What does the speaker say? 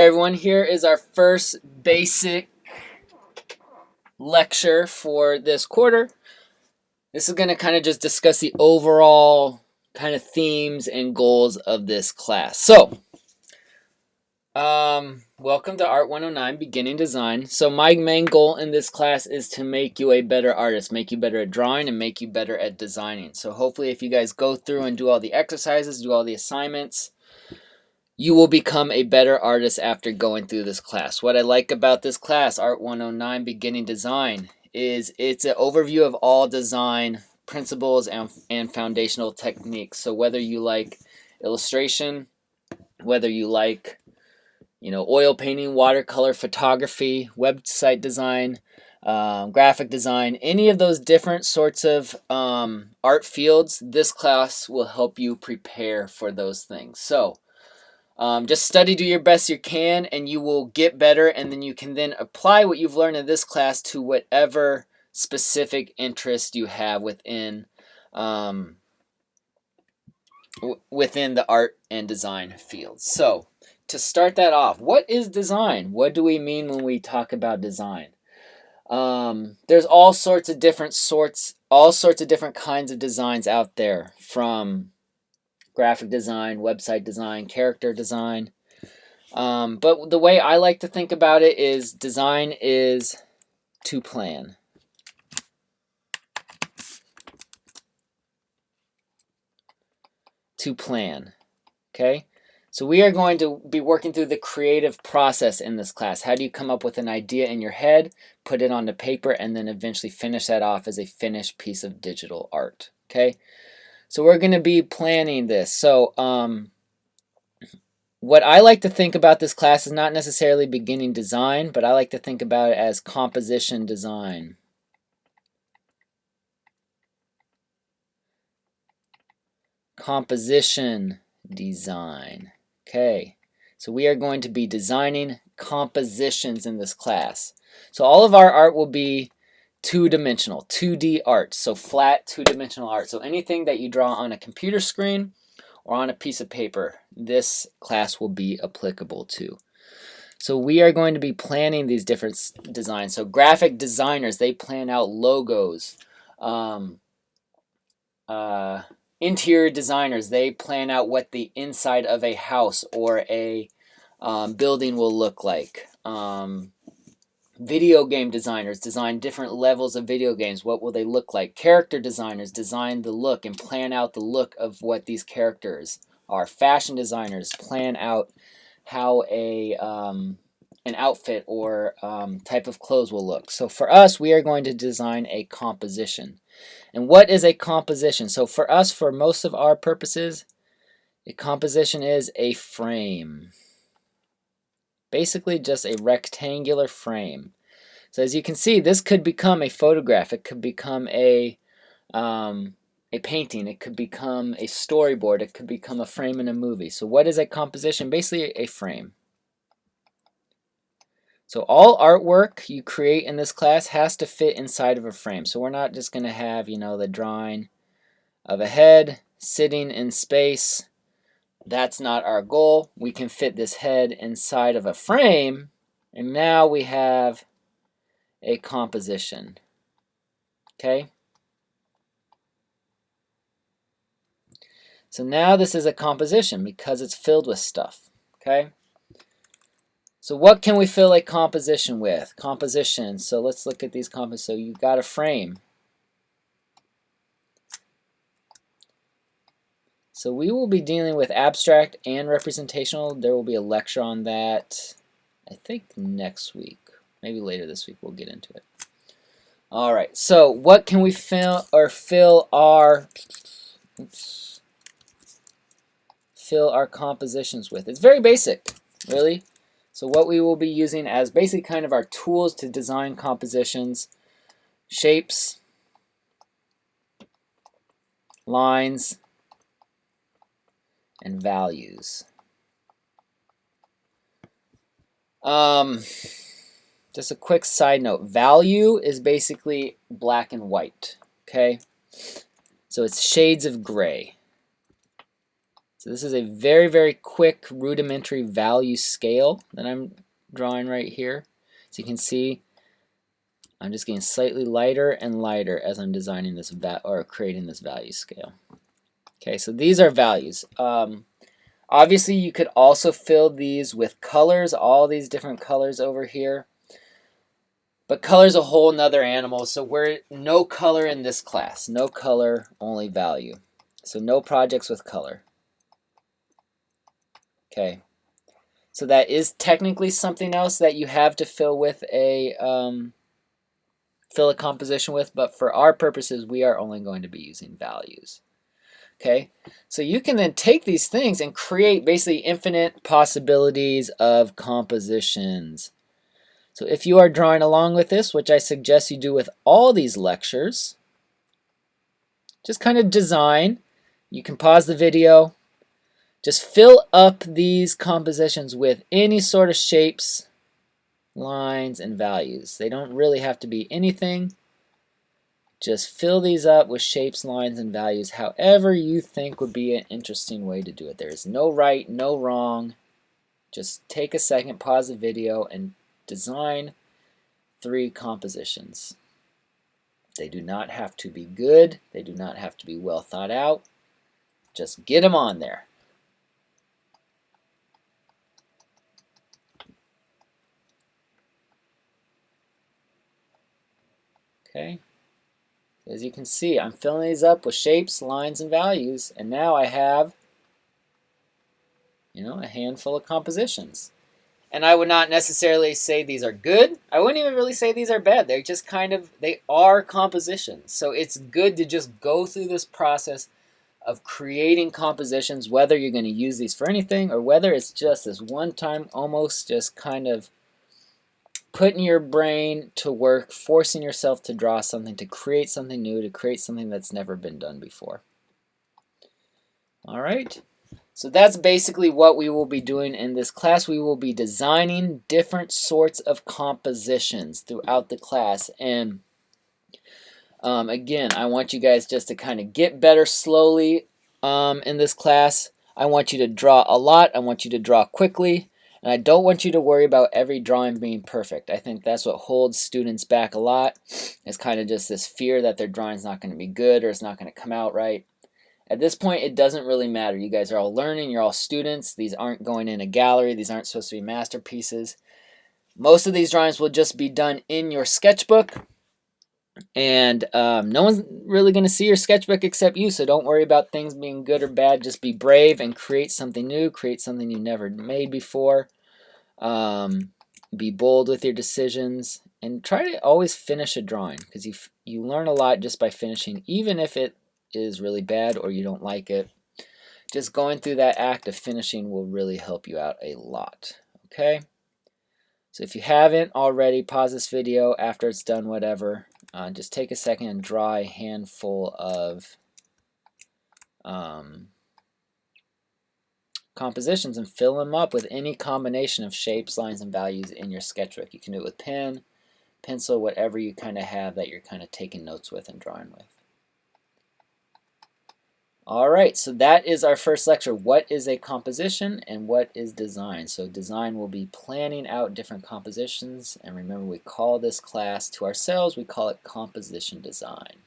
Everyone, here is our first basic lecture for this quarter. This is going to kind of just discuss the overall kind of themes and goals of this class. So, welcome to Art 109 Beginning Design. So my main goal in this class is to make you a better artist, make you better at drawing, and make you better at designing. So hopefully if you guys go through and do all the exercises, do all the assignments, you will become a better artist after going through this class. What I like about this class, Art 109 Beginning Design, is it's an overview of all design principles and foundational techniques. So whether you like illustration, whether you like oil painting, watercolor, photography, website design, graphic design, any of those different sorts of art fields, this class will help you prepare for those things. So just study, do your best you can, and you will get better, and then you can then apply what you've learned in this class to whatever specific interest you have within the art and design field. So to start that off, what is design? What do we mean when we talk about design? There's all sorts of different kinds of designs out there, from graphic design, website design, character design. But the way I like to think about it is design is to plan. To plan. Okay? So we are going to be working through the creative process in this class. How do you come up with an idea in your head, put it onto paper, and then eventually finish that off as a finished piece of digital art? Okay? So we're going to be planning this. So what I like to think about this class is not necessarily beginning design, but I like to think about it as composition design. Composition design. Okay, so we are going to be designing compositions in this class. So all of our art will be two-dimensional, 2D art, so flat two-dimensional art. So anything that you draw on a computer screen or on a piece of paper, this class will be applicable to. So we are going to be planning these different designs. So graphic designers, they plan out logos. Interior designers, they plan out what the inside of a house or a building will look like. Video game designers design different levels of video games. What will they look like? Character designers design the look and plan out the look of what these characters are. Fashion designers plan out how an outfit or type of clothes will look. So for us, we are going to design a composition. And what is a composition? So for us, for most of our purposes, a composition is a frame. Basically just a rectangular frame. So as you can see, this could become a photograph. It could become a painting. It could become a storyboard. It could become a frame in a movie. So what is a composition? Basically a frame. So all artwork you create in this class has to fit inside of a frame. So we're not just going to have, the drawing of a head sitting in space. That's not our goal. We can fit this head inside of a frame, and now we have a composition. Okay? So now this is a composition because it's filled with stuff. Okay? So what can we fill a composition with? Composition. So let's look at these compositions. So you've got a frame. So we will be dealing with abstract and representational. There will be a lecture on that, I think next week. Maybe later this week we'll get into it. All right, so what can we fill our compositions with? It's very basic, really. So what we will be using as basically kind of our tools to design compositions: shapes, lines, and values. Just a quick side note. Value is basically black and white. Okay? So it's shades of gray. So this is a very, very quick rudimentary value scale that I'm drawing right here. So you can see I'm just getting slightly lighter and lighter as I'm designing this or creating this value scale. Okay, so these are values. Obviously, you could also fill these with colors, all these different colors over here. But color's a whole nother animal, so we're no color in this class. No color, only value. So no projects with color. Okay. So that is technically something else that you have to fill with a composition with, but for our purposes, we are only going to be using values. Okay, so you can then take these things and create basically infinite possibilities of compositions. So if you are drawing along with this, which I suggest you do with all these lectures, just kind of design. You can pause the video. Just fill up these compositions with any sort of shapes, lines, and values. They don't really have to be anything. Just fill these up with shapes, lines, and values however you think would be an interesting way to do it. There is no right, no wrong. Just take a second, pause the video, and design 3 compositions. They do not have to be good. They do not have to be well thought out. Just get them on there. Okay. As you can see, I'm filling these up with shapes, lines, and values, and now I have, a handful of compositions. And I would not necessarily say these are good. I wouldn't even really say these are bad. They're just they are compositions. So it's good to just go through this process of creating compositions, whether you're going to use these for anything or whether it's just this one time, almost just kind of putting your brain to work, forcing yourself to draw something, to create something new, to create something that's never been done before. All right. So that's basically what we will be doing in this class. We will be designing different sorts of compositions throughout the class. And again, I want you guys just to kind of get better slowly in this class. I want you to draw a lot. I want you to draw quickly. And I don't want you to worry about every drawing being perfect. I think that's what holds students back a lot. It's kind of just this fear that their drawing's not going to be good or it's not going to come out right. At this point, it doesn't really matter. You guys are all learning. You're all students. These aren't going in a gallery. These aren't supposed to be masterpieces. Most of these drawings will just be done in your sketchbook. And no one's really going to see your sketchbook except you, so don't worry about things being good or bad. Just be brave and create something new, create something you never made before. Be bold with your decisions, and try to always finish a drawing, because you learn a lot just by finishing, even if it is really bad or you don't like it. Just going through that act of finishing will really help you out a lot. Okay? So if you haven't already, pause this video after it's done, whatever. Just take a second and draw a handful of compositions and fill them up with any combination of shapes, lines, and values in your sketchbook. You can do it with pen, pencil, whatever you kind of have that you're kind of taking notes with and drawing with. Alright, so that is our first lecture. What is a composition and what is design? So design will be planning out different compositions, and remember, we call this class to ourselves, we call it composition design.